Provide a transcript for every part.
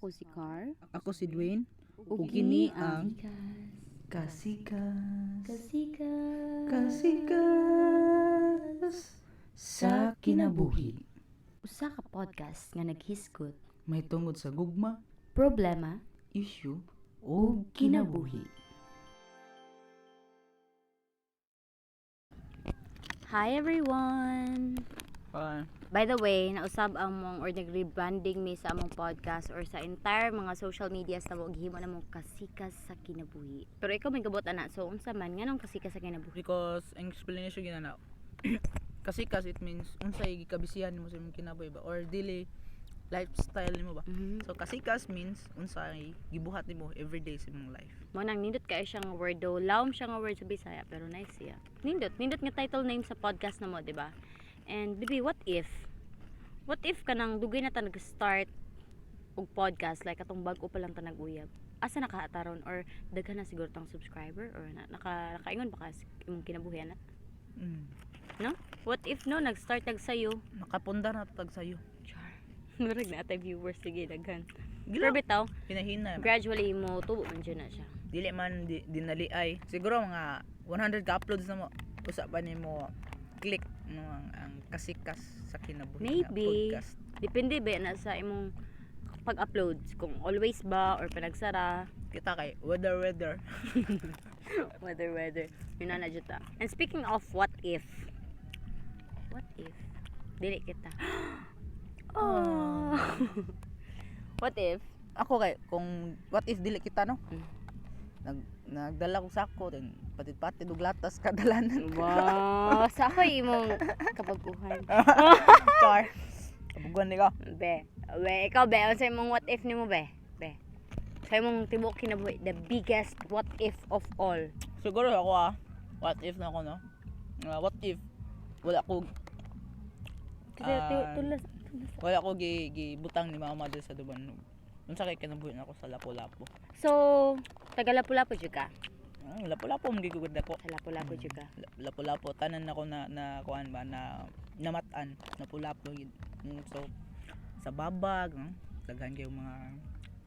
Ako si Car. Ako si Dwayne. Ug Kini kini ang Kasikas. Kasikas sa kinabuhi. Usa ka podcast nga naghisgot May tungod sa gugma, problema issue, ug o kinabuhi. Hi everyone. By the way, nausab among or nag-rebranding mi sa among podcast or sa entire mga social medias na mo gihimo na mong kasikas sa kinabuhi. Pero ikaw may gabot ana, so unsa man nganong kasikas sa kinabuhi? Because ang explanation ginana kasikas it means unsay gikabisihan mo sa imong kinabuhi ba or dili lifestyle nimo ba. So kasikas means unsay gibuhat nimo everyday sa imong life. Mo nang nindot kay siyang word do, lawom siya nga word sa Bisaya pero nice siya. Nindot nga title name sa podcast na mo, di ba? And baby, what if kanang dugay na ta nag-start og podcast like atong bag-o pa lang ta nag-uyab? Asa nakahataron or daghan na siguro tang subscriber or nakaingon ba ka sa imong kinabuhi na? No? What if no nag-start sayo? Nakapunda na tag sayo. Char. Murag na atay viewers sige daghan. Gila. Pero bitaw, Hinahina. gradually mo tubo man dyan na siya. Dili man dinali ay. Siguro mga 100 ka uploads na mo. Usa pa nimo click no ang kasikas sa kinabuhi nga Maybe. podcast. Depende ba na sa imong pag-upload kung always ba or panagsara. Kita kay weather Weather. Yun na dyan ta. And speaking of what if dili kita. Oh. What if Ako kay kung what if dili kita no? Mm. Nagdala ko sako then patid-patid og latas kadalanan. wow, sa ako imong kabaguhan. Char. Kabuguan ni ko. Be, ikaw be, sa imong what if nimo be? Sa imong tibok kinabuhi, the biggest what if of all. Siguro ako what if na ako no? What if wala ko Kasi tulas. wala ko gibutang ni mama dito sa Duban. Unsa kay kinabuhi na ako sa Lapu-Lapu. So, taga Lapu-Lapu jud ka? Lapu-Lapu mo gigugod ako. Sa Lapu-Lapu jud ka. Lapu-Lapu tanan ako na kuan ba na namatan Lapu-Lapu gid. So sa babag daghan kay mga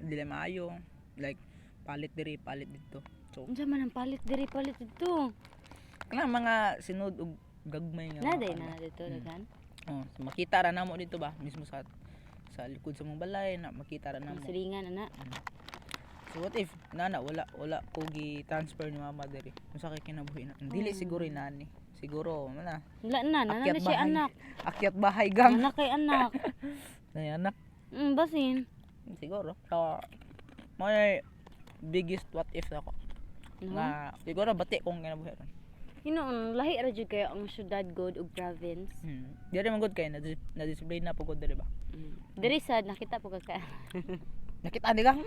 dili maayo like palit diri palit dito. So Unsa man ang palit diri palit dito? kanang mga sinod og gagmay nga Laday mga na dito daghan. so makita ra namo dito ba mismo sa likod sa mong balay na makita ra namo. Silingan ana. So what if nana wala ko gi-transfer ni mama diri. Unsa kay kinabuhi na? Dili siguro inani. Siguro na. Wala na siya anak. Akyat bahay gang. Anak kay anak. Nay anak. Basin. Siguro. So may biggest what if ako. Na siguro bati kong kinabuhi ron. Hinoon lahi ra jud kay ang syudad god ug province. Diri man gud kay na display na pugod diri ba. Diri sad nakita po ka. Nakita ni ka?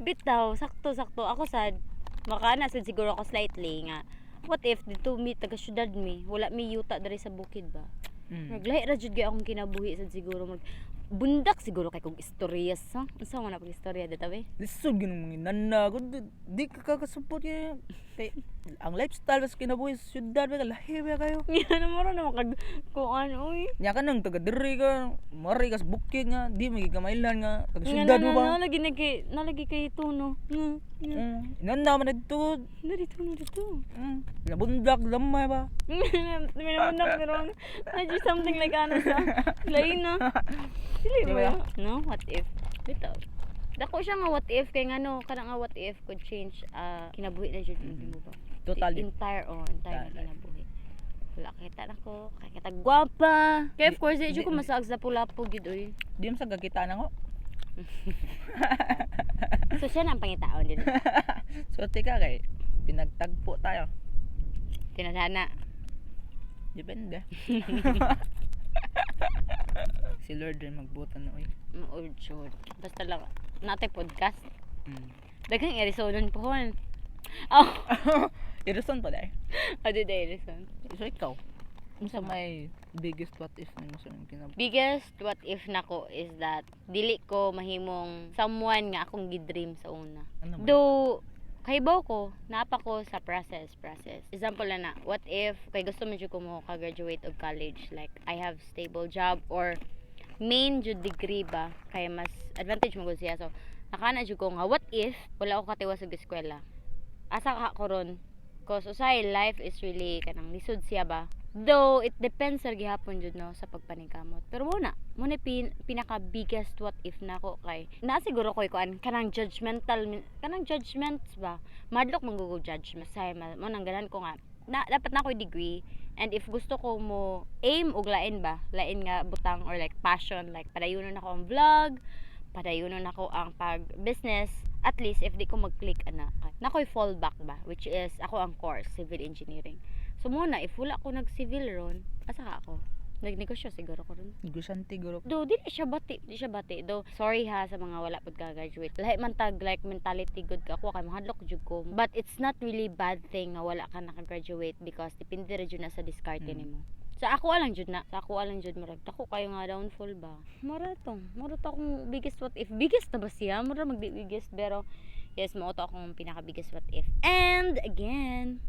Bitaw, sakto. Ako sad, makana sad siguro ako slightly nga. What if dito mi taga syudad mi, wala mi yuta diri sa bukid ba? Naglahi ra jud gyud akong kinabuhi sad siguro bundak siguro kay kog istorya sa. Unsa man na pag istorya dito be? Lisod ginong mga nana gud di ka kakasupport kay ang lifestyle sa kinabuhi sa syudad ba lahi ba kayo? Yan mo ra na makag kuan oy. Nya ka nang taga diri ka, mari ka sa bukid nga, di magigamailan nga taga syudad mo ba? Nalagi kay tuno. Inanda man dito. Dito. Nabundak lamay ba? Minamundak pero I do something like ano sa lain na. Dili Diba? ba? No, what if? Bitaw. Dako siya nga what if kay ngano kana nga what if could change kinabuhi na jud mo ba? Totally. Entire na kinabuhi. Wala kita nako, kay kita gwapa. Kay of course di ko masag sa Lapu-Lapu gid oy. Di mo sa gagita na ko. So siya na ang pangitaon din. So tika kay pinagtagpo tayo. Tinadhana. Depende. Si Lord rin magbutan na oy. Sure. Basta lang natay podcast. Daghang irisonon po hon. Irason pa dai. Adi day irison. So ikaw, unsa may biggest what if nimo sa imong kinabuhi? Biggest what if nako is that dili ko mahimong someone nga akong gidream sa una. Ano ba? Though kahibaw ko, naapa ko sa process. Example na what if kay gusto mo jud ko mo ka-graduate of college, like I have stable job or main jud degree ba kay mas advantage mo gud siya. So nakana jud ko nga what if wala ako katiwas sa eskwela, asa ka ko ron, cause usay life is really kanang lisod siya ba, though it depends sa gihapon jud no sa pagpaningkamot. Pero muna pinaka biggest what if nako kay na siguro ko kuan kanang kanang judgments ba, madlok mangugo judgment say mo nang ganan ko nga dapat na ko degree, and if gusto ko mo aim og lain ba, lain nga butang or like passion, like padayunon ako ang vlog, padayunon ako ang pag business, at least if di ko mag-click na ko'y fallback ba, which is ako ang course civil engineering. So muna if wala ko nag civil ron, asa ka ako nagnegosyo siguro ko ron. Negosyante guro. Do di siya bati do. Sorry ha sa mga wala pud ka graduate. Lahi man tag like mentality good ka ako kay mahadlok jud ko. But it's not really bad thing nga wala ka naka-graduate because depende ra jud na sa diskarte nimo. Sa ako alang jud murag dako kayo nga downfall ba. Mura akong biggest what if. Biggest na ba siya? Mura biggest pero yes, mao to akong pinaka biggest what if. And again,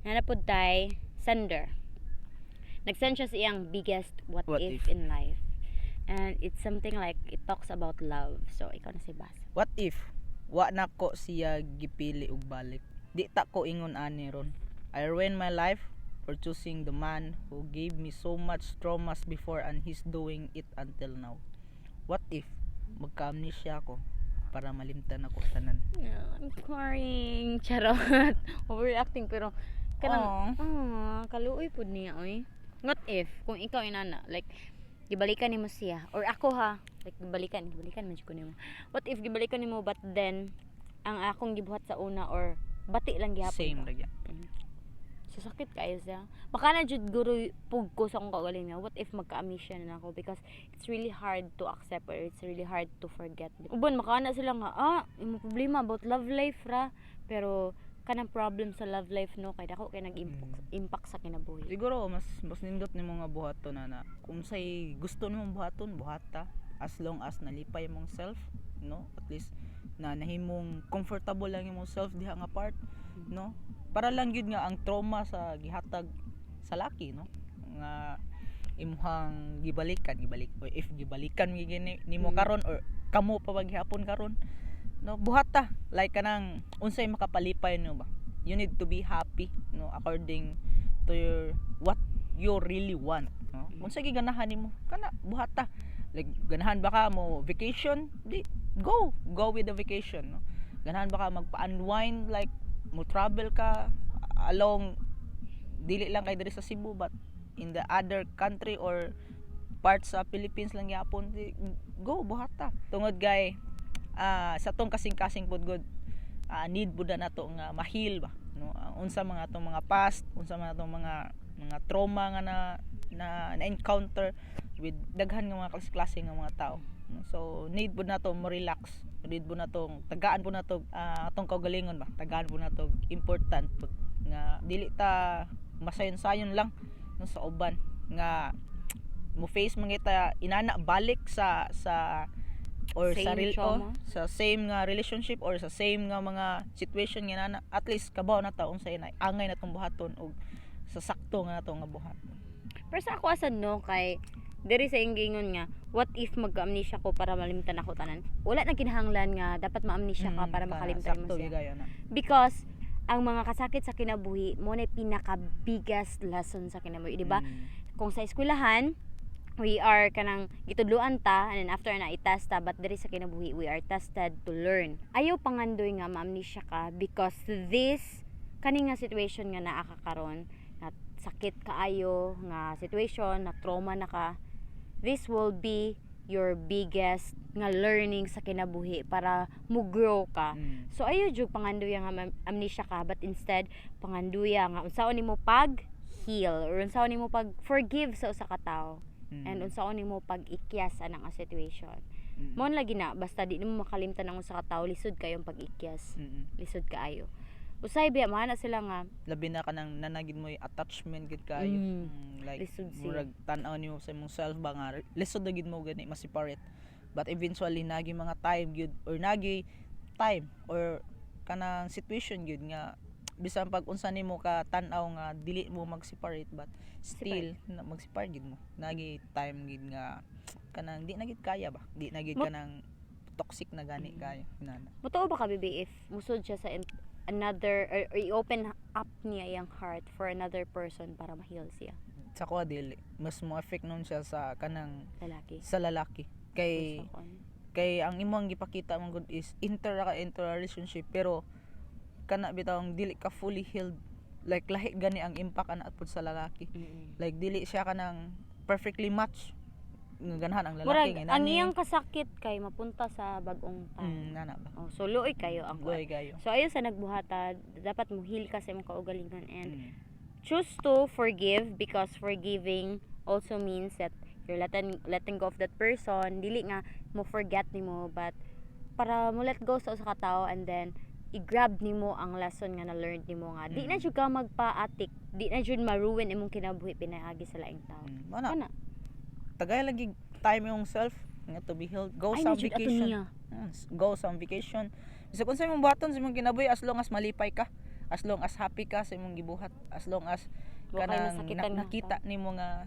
nanapod tay sender. Nag-send siya sa iyang biggest what if in life. And it's something like it talks about love. So ikaw na si Bas. What if wa na ko siya gipili og balik? Di ta ko ingon ani ron. I ruined my life for choosing the man who gave me so much traumas before and he's doing it until now. What if magka-amnesia ako para malimtan ako tanan? I'm crying. Charot. Overreacting pero kanang kaluoy pud niya oy. What if kung ikaw inana like gibalikan nimo siya or ako ha, like gibalikan man jud ko nimo. What if gibalikan nimo but then ang akong gibuhat sa una or bati lang gihapon Same ka? ra gyud. So sakit kayo siya. Baka na jud guro pug ko sa akong kaugaling nga what if magka-amnesia na ako, because it's really hard to accept or it's really hard to forget. Ubon makana sila nga imo problema about love life ra, pero kanang problem sa love life no kay dako kay nag-impact sa kinabuhi. Siguro mas nindot nimo nga buhaton na kung say gusto nimo buhaton, buhata as long as nalipay mong self, no? At least na nahimong comfortable lang imong self diha nga part, no? Para lang gyud nga ang trauma sa gihatag sa laki, no? Nga imuhang gibalik or if gibalikan nimo karon or kamo pa paghapon karon, no, buhata like kanang unsay makapalipay no ba, you need to be happy, no, according to what you really want, no. Unsay giganahan nimo kana buhata, like ganahan ba ka mo vacation, di go with the vacation, no. Ganahan ba ka magpa-unwind, like mo travel ka along dili lang kay diri sa Cebu but in the other country or parts sa Philippines lang gyapon, go buhata tungod gay sa tong kasing-kasing pud good, need pud na to nga mahil ba, no. Unsa mga tong mga past, unsa mga tong mga trauma nga na encounter with daghan nga mga klase nga mga tao, no? So need pud na to mo relax, need pud na tong tagaan pud na to atong kaugalingon ba, tagaan pud na to important pud nga dili ta masayon-sayon lang, no, sa uban nga mo face mangita inana balik sa or sa same nga relationship or sa same nga mga situation nga na at least kabaw na ta unsay na angay natong buhaton og sa sakto nga nato nga buhat. Pero sa ako asad no kay diri sa ingingon nga what if magka-amnesia ko para malimtan ako tanan, wala na kinahanglan nga dapat ma-amnesia ka para makalimtan mo siya, because ang mga kasakit sa kinabuhi mo na pinaka biggest lesson sa kinabuhi, di ba? Kung sa eskwelahan we are kanang gitudluan ta and then after na i-test ta, but diri sa kinabuhi we are tested to learn. Ayaw pangandoy nga ma-amnesia ka because this kani nga situation nga naa ka karon, na sakit kaayo nga situation, na trauma na ka, this will be your biggest nga learning sa kinabuhi para mo grow ka. So ayaw jud pangandoy nga amnesia ka, but instead pangandoy nga unsaon nimo pag heal or unsaon nimo pag forgive sa usa ka tawo. And unsaon nimo pag-ikyas anang situation. Mo lagi na basta di nimo makalimtan ang usa ka tawo, lisod kayong pag-ikyas. Lisod kaayo. Usay biya mana sila nga labi na kanang nanagid mo attachment gid kayo. Like murag tan-aw nimo sa imong self ba nga lisod na gid mo gani ma-separate. But eventually nagi mga time gyud or nagi time or kanang situation gyud nga bisan pag unsa nimo ka tan-aw nga dili mo mag-separate but still mag-separate gid mo, nagi time gid nga kanang di na gid kaya ba, di na gid Mut- kanang toxic na gani kaya inana. Motoo ba ka, baby, if musod siya sa another, or i-open up niya yung heart for another person para ma-heal siya? Sa ko dili mas mo effect nun siya sa kanang Lalaki. sa lalaki kay Gusto ko. ang imong gipakita man gud is enter a relationship pero kana bitawng dili ka fully healed, like lahi gani ang impact ana pud sa lalaki, Mm-mm. like dili siya kanang perfectly match nga ganahan ang Murag, lalaki ang iyang kasakit kay mapunta sa bagong tao. nana ba Oh, so luoy kayo ang goy kayo. So ayo sa nagbuhata, dapat mo heal ka sa imong kaugalingon, and Mm. choose to forgive, because forgiving also means that you're letting go of that person. Dili nga mo forget nimo, but para mo let go sa usa ka tawo, and then i-grab nimo ang lesson nga na-learn nimo nga di na jud ka magpa-atik, di na jud ma-ruin imong kinabuhi pinaagi sa laing tawo. Mana Kana. tagay lagi time yung self nga to be healed, go Ay, sa na jud ato vacation. niya. Go sa vacation. Bisa kung sa imong buhaton sa imong kinabuhi, as long as malipay ka, as long as happy ka sa imong gibuhat, as long as Wa kay kanang masakitan nga nakita nimo nga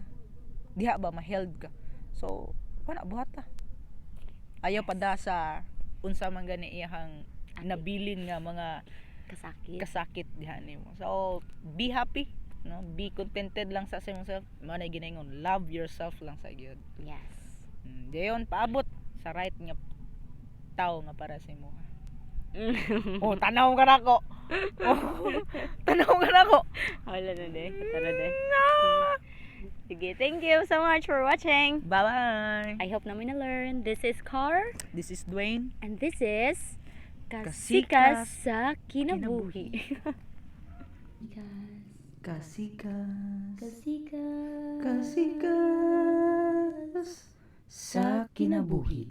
diha ba ma-healed ka. So wala buhata. Ayaw pa da sa unsa man gani iyang nabilin nga mga kasakit. kasakit diha nimo. So be happy, no? Be contented lang sa imong self. Mao na ginaingon, love yourself lang sa gyud. Yes. Dayon paabot sa right nga tao nga para sa imo. Oh, tanaw ka nako. Oh, tanaw ka nako. Wala na de. Tara de. Sige, thank you so much for watching. Bye-bye. I hope namin na-learn. This is Car, This is Dwayne. and this is Kasikas Kasikas sa Kinabuhi. Kasikas. Kasikas. Kasikas sa kinabuhi.